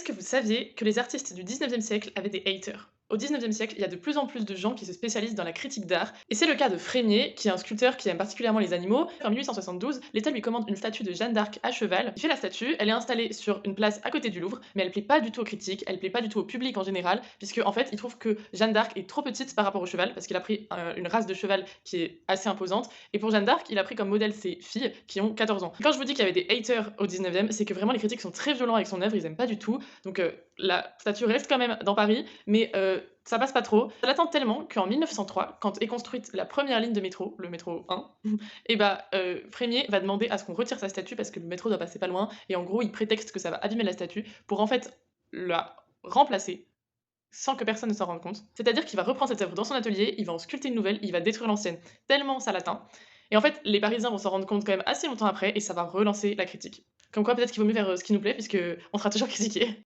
Est-ce que vous saviez que les artistes du 19e siècle avaient des haters? Au 19e siècle, il y a de plus en plus de gens qui se spécialisent dans la critique d'art, et c'est le cas de Frémier, qui est un sculpteur qui aime particulièrement les animaux. En 1872, l'État lui commande une statue de Jeanne d'Arc à cheval. Il fait la statue, elle est installée sur une place à côté du Louvre, mais elle plaît pas du tout aux critiques, elle plaît pas du tout au public en général, puisque en fait, il trouve que Jeanne d'Arc est trop petite par rapport au cheval, parce qu'il a pris une race de cheval qui est assez imposante, et pour Jeanne d'Arc, il a pris comme modèle ses filles qui ont 14 ans. Quand je vous dis qu'il y avait des haters au 19e, c'est que vraiment les critiques sont très violents avec son œuvre, ils aiment pas du tout. Donc la statue reste quand même dans Paris, mais ça passe pas trop. Ça l'attend tellement qu'en 1903, quand est construite la première ligne de métro, le métro 1, et bah, Frémier va demander à ce qu'on retire sa statue parce que le métro doit passer pas loin, et en gros, il prétexte que ça va abîmer la statue pour en fait la remplacer sans que personne ne s'en rende compte. C'est-à-dire qu'il va reprendre cette œuvre dans son atelier, il va en sculpter une nouvelle, il va détruire l'ancienne, tellement ça l'atteint. Et en fait, les Parisiens vont s'en rendre compte quand même assez longtemps après, et ça va relancer la critique. Comme quoi, peut-être qu'il vaut mieux faire ce qui nous plaît, puisque on sera toujours critiqué.